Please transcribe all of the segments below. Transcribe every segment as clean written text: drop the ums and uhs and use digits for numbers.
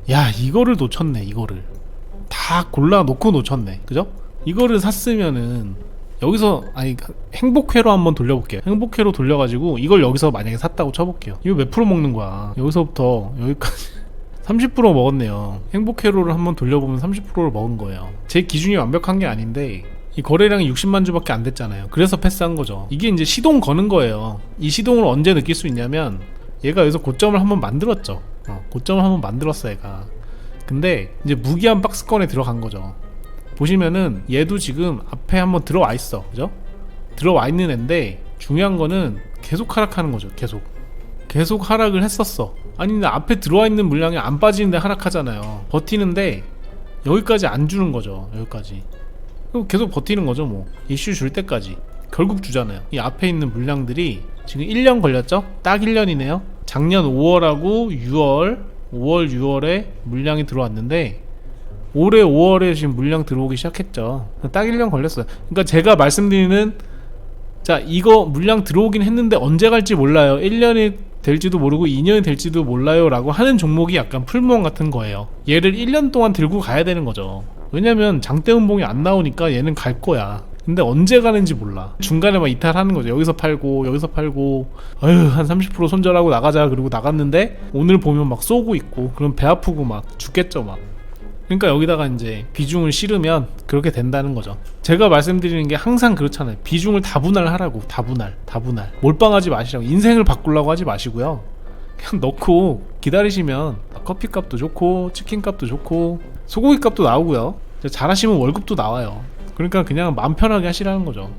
야, 이거를 놓쳤네. 이거를 다 골라 놓고 놓쳤네. 그죠? 이거를 샀으면은 여기서, 아니, 행복회로 한번 돌려볼게요. 행복회로 돌려가지고 이걸 여기서 만약에 샀다고 쳐볼게요. 이거 몇 프로 먹는 거야? 여기서부터 여기까지 30% 먹었네요. 행복회로를 한번 돌려보면 30%를 먹은 거예요. 제 기준이 완벽한 게 아닌데 이 거래량이 60만 주밖에 안 됐잖아요. 그래서 패스한 거죠. 이게 이제 시동 거는 거예요. 이 시동을 언제 느낄 수 있냐면, 얘가 여기서 고점을 한번 만들었죠. 고점을 한번 만들었어 얘가. 근데 이제 무기한 박스권에 들어간 거죠. 보시면은 얘도 지금 앞에 한번 들어와 있어. 그죠? 들어와 있는 앤데, 중요한 거는 계속 하락하는 거죠. 계속 하락을 했었어. 아니 근데 앞에 들어와 있는 물량이 안 빠지는데 하락하잖아요. 버티는데 여기까지 안 주는 거죠. 여기까지. 그럼 계속 버티는 거죠. 뭐 이슈 줄 때까지 결국 주잖아요. 이 앞에 있는 물량들이 지금 1년 걸렸죠? 딱 1년이네요. 작년 5월하고 6월에 물량이 들어왔는데, 올해 5월에 지금 물량 들어오기 시작했죠. 딱 1년 걸렸어요. 그러니까 제가 말씀드리는, 자, 이거 물량 들어오긴 했는데 언제 갈지 몰라요. 1년이 될지도 모르고 2년이 될지도 몰라요 라고 하는 종목이 약간 풀무원 같은 거예요. 얘를 1년 동안 들고 가야 되는 거죠. 왜냐면 장대 음봉이 안 나오니까 얘는 갈 거야. 근데 언제 가는지 몰라. 중간에 막 이탈하는 거죠. 여기서 팔고 아유, 한 30% 손절하고 나가자. 그리고 나갔는데 오늘 보면 막 쏘고 있고, 그럼 배 아프고 막 죽겠죠 막. 그러니까 여기다가 이제 비중을 실으면 그렇게 된다는 거죠. 제가 말씀드리는 게 항상 그렇잖아요. 비중을 다분할하라고. 다분할. 몰빵하지 마시라고. 인생을 바꾸려고 하지 마시고요. 그냥 넣고 기다리시면 커피값도 좋고 치킨값도 좋고 소고기값도 나오고요. 잘하시면 월급도 나와요. 그러니까 그냥 마음 편하게 하시라는 거죠.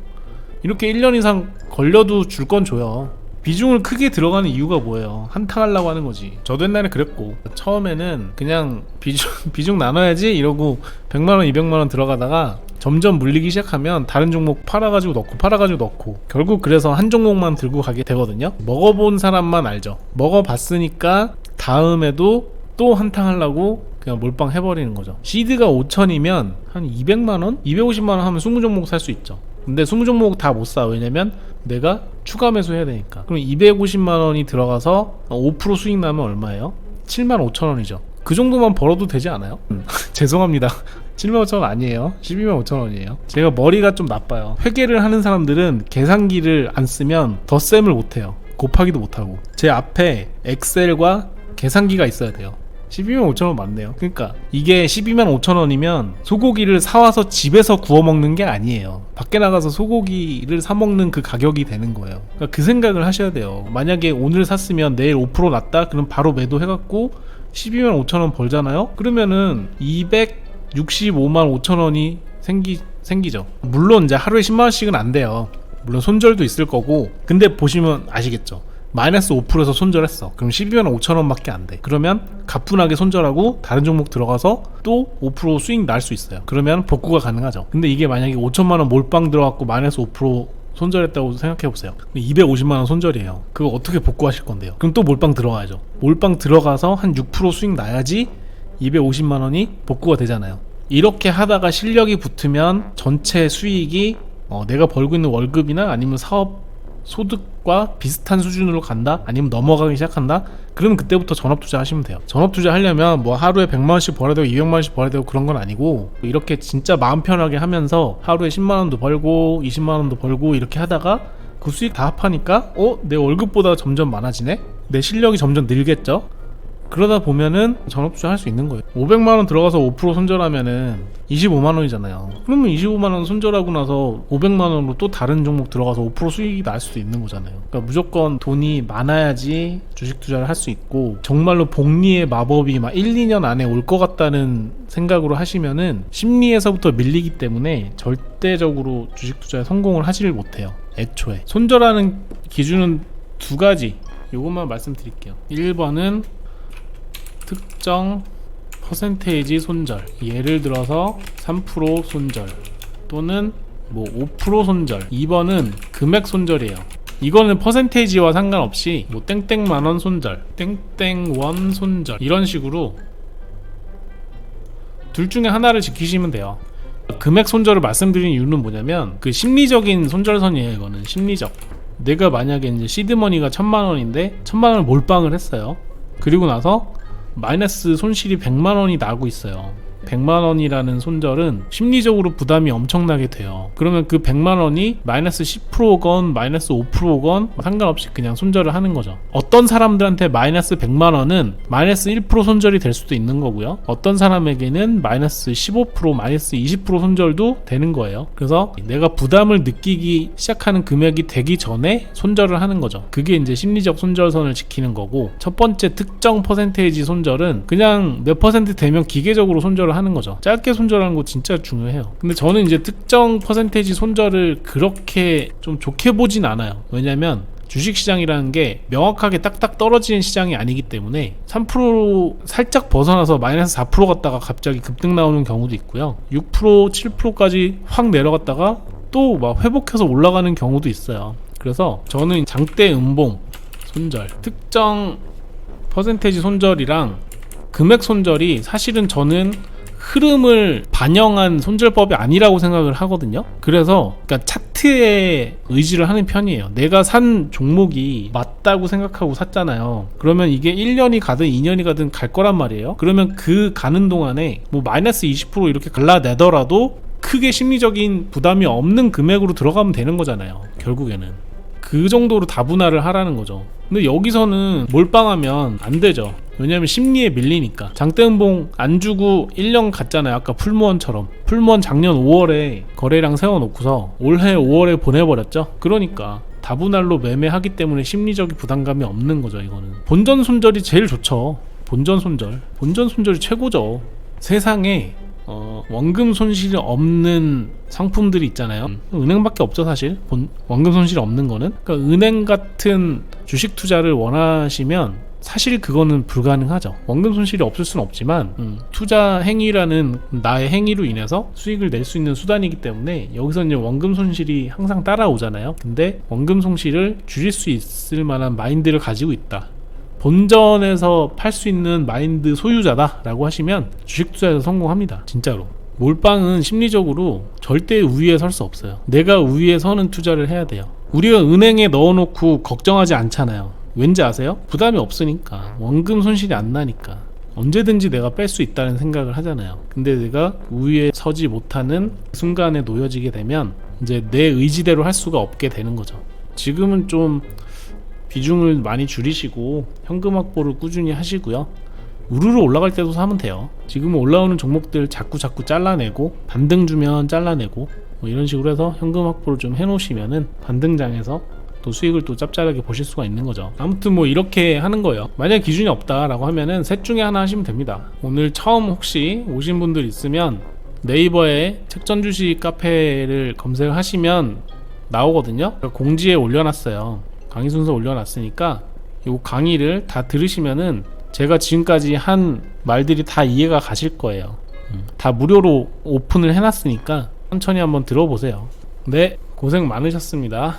이렇게 1년 이상 걸려도 줄 건 줘요. 비중을 크게 들어가는 이유가 뭐예요? 한탕 하려고 하는 거지. 저도 옛날에 그랬고, 처음에는 그냥 비중 나눠야지 이러고 100만원 200만원 들어가다가 점점 물리기 시작하면 다른 종목 팔아가지고 넣고 결국 그래서 한 종목만 들고 가게 되거든요. 먹어본 사람만 알죠. 먹어봤으니까 다음에도 또 한탕 하려고 그냥 몰빵 해버리는 거죠. 시드가 5천이면 한 200만원? 250만원 하면 20종목 살 수 있죠. 근데 20종목 다 못 사. 왜냐면 내가 추가 매수 해야 되니까. 그럼 250만원이 들어가서 5% 수익 나면 얼마예요? 75,000원이죠. 그 정도만 벌어도 되지 않아요? 죄송합니다. 75,000원 아니에요. 125,000원이에요. 제가 머리가 좀 나빠요. 회계를 하는 사람들은 계산기를 안 쓰면 덧셈을 못해요. 곱하기도 못하고. 제 앞에 엑셀과 계산기가 있어야 돼요. 125,000원 맞네요. 그러니까 이게 125,000원이면 소고기를 사와서 집에서 구워 먹는 게 아니에요. 밖에 나가서 소고기를 사 먹는 그 가격이 되는 거예요. 그러니까 그 생각을 하셔야 돼요. 만약에 오늘 샀으면 내일 5% 났다? 그럼 바로 매도해갖고 125,000원 벌잖아요? 그러면은 265만 5천원이 생기죠. 물론 이제 하루에 10만원씩은 안 돼요. 물론 손절도 있을 거고. 근데 보시면 아시겠죠? 마이너스 5%에서 손절했어. 그럼 12만 5천원 밖에 안 돼. 그러면 가뿐하게 손절하고 다른 종목 들어가서 또 5% 수익 날 수 있어요. 그러면 복구가 가능하죠. 근데 이게 만약에 5천만원 몰빵 들어갔고 마이너스 5% 손절했다고 생각해보세요. 250만원 손절이에요. 그거 어떻게 복구하실 건데요? 그럼 또 몰빵 들어가야죠. 몰빵 들어가서 한 6% 수익 나야지 250만원이 복구가 되잖아요. 이렇게 하다가 실력이 붙으면 전체 수익이 내가 벌고 있는 월급이나 아니면 사업 소득과 비슷한 수준으로 간다? 아니면 넘어가기 시작한다? 그러면 그때부터 전업투자 하시면 돼요. 전업투자 하려면 뭐 하루에 100만원씩 벌어야 되고 200만원씩 벌어야 되고 그런 건 아니고, 이렇게 진짜 마음 편하게 하면서 하루에 10만원도 벌고 20만원도 벌고 이렇게 하다가 그 수익 다 합하니까 내 월급보다 점점 많아지네? 내 실력이 점점 늘겠죠? 그러다 보면은 전업투자 할 수 있는 거예요. 500만원 들어가서 5% 손절하면은 25만원이잖아요. 그러면 25만원 손절하고 나서 500만원으로 또 다른 종목 들어가서 5% 수익이 날 수도 있는 거잖아요. 그러니까 무조건 돈이 많아야지 주식 투자를 할 수 있고, 정말로 복리의 마법이 막 1, 2년 안에 올 것 같다는 생각으로 하시면은 심리에서부터 밀리기 때문에 절대적으로 주식 투자에 성공을 하지를 못해요. 애초에. 손절하는 기준은 두 가지. 요것만 말씀드릴게요. 1번은 특정 퍼센테이지 손절, 예를 들어서 3% 손절 또는 뭐 5% 손절. 2번은 금액 손절이에요. 이거는 퍼센테이지와 상관없이 뭐 땡땡만원 손절, 땡땡원 손절, 이런 식으로 둘 중에 하나를 지키시면 돼요. 금액 손절을 말씀드린 이유는 뭐냐면 그 심리적인 손절선이에요. 이거는 심리적. 내가 만약에 이제 시드머니가 1,000만원인데 1,000만원을 몰빵을 했어요. 그리고 나서 마이너스 손실이 100만원이 나고 있어요. 100만원이라는 손절은 심리적으로 부담이 엄청나게 돼요. 그러면 그 100만원이 마이너스 10%건 마이너스 5%건 상관없이 그냥 손절을 하는 거죠. 어떤 사람들한테 마이너스 100만원은 마이너스 1% 손절이 될 수도 있는 거고요. 어떤 사람에게는 마이너스 15% 마이너스 20% 손절도 되는 거예요. 그래서 내가 부담을 느끼기 시작하는 금액이 되기 전에 손절을 하는 거죠. 그게 이제 심리적 손절선을 지키는 거고, 첫 번째 특정 퍼센테이지 손절은 그냥 몇 퍼센트 되면 기계적으로 손절을 하는 거죠. 짧게 손절하는 거 진짜 중요해요. 근데 저는 이제 특정 퍼센테이지 손절을 그렇게 좀 좋게 보진 않아요. 왜냐면 주식시장이라는 게 명확하게 딱딱 떨어지는 시장이 아니기 때문에 3% 살짝 벗어나서 마이너스 4% 갔다가 갑자기 급등 나오는 경우도 있고요. 6% 7%까지 확 내려갔다가 또 막 회복해서 올라가는 경우도 있어요. 그래서 저는 장대 음봉 손절, 특정 퍼센테이지 손절이랑 금액 손절이 사실은 저는 흐름을 반영한 손절법이 아니라고 생각을 하거든요. 그래서 그러니까 차트에 의지를 하는 편이에요. 내가 산 종목이 맞다고 생각하고 샀잖아요. 그러면 이게 1년이 가든 2년이 가든 갈 거란 말이에요. 그러면 그 가는 동안에 뭐 마이너스 20% 이렇게 갈라내더라도 크게 심리적인 부담이 없는 금액으로 들어가면 되는 거잖아요. 결국에는 그 정도로 다분화를 하라는 거죠. 근데 여기서는 몰빵하면 안 되죠. 왜냐면 심리에 밀리니까. 장대음봉 안 주고 1년 갔잖아요. 아까 풀무원처럼. 풀무원 작년 5월에 거래량 세워놓고서 올해 5월에 보내버렸죠. 그러니까 다분할로 매매하기 때문에 심리적인 부담감이 없는 거죠. 이거는 본전 손절이 제일 좋죠. 본전 손절이 최고죠. 세상에 원금 손실이 없는 상품들이 있잖아요. 은행밖에 없죠 사실. 원금 손실이 없는 거는. 그러니까 은행 같은 주식 투자를 원하시면 사실 그거는 불가능하죠. 원금 손실이 없을 수는 없지만 투자 행위라는 나의 행위로 인해서 수익을 낼 수 있는 수단이기 때문에 여기서 이제 원금 손실이 항상 따라오잖아요. 근데 원금 손실을 줄일 수 있을 만한 마인드를 가지고 있다, 본전에서 팔 수 있는 마인드 소유자다 라고 하시면 주식 투자에서 성공합니다. 진짜로. 몰빵은 심리적으로 절대 우위에 설 수 없어요. 내가 우위에 서는 투자를 해야 돼요. 우리가 은행에 넣어놓고 걱정하지 않잖아요. 왠지 아세요? 부담이 없으니까. 원금 손실이 안 나니까. 언제든지 내가 뺄 수 있다는 생각을 하잖아요. 근데 내가 우위에 서지 못하는 순간에 놓여지게 되면 이제 내 의지대로 할 수가 없게 되는 거죠. 지금은 좀 비중을 많이 줄이시고 현금 확보를 꾸준히 하시고요. 우르르 올라갈 때도 사면 돼요. 지금은 올라오는 종목들 자꾸 잘라내고, 반등 주면 잘라내고, 뭐 이런 식으로 해서 현금 확보를 좀 해놓으시면은 반등장에서 또 수익을 또 짭짤하게 보실 수가 있는 거죠. 아무튼 뭐 이렇게 하는 거예요. 만약 기준이 없다라고 하면은 셋 중에 하나 하시면 됩니다. 오늘 처음 혹시 오신 분들 있으면 네이버에 책전주식 카페를 검색을 하시면 나오거든요. 공지에 올려놨어요. 강의 순서 올려놨으니까 이 강의를 다 들으시면은 제가 지금까지 한 말들이 다 이해가 가실 거예요. 다 무료로 오픈을 해놨으니까 천천히 한번 들어보세요. 네, 고생 많으셨습니다.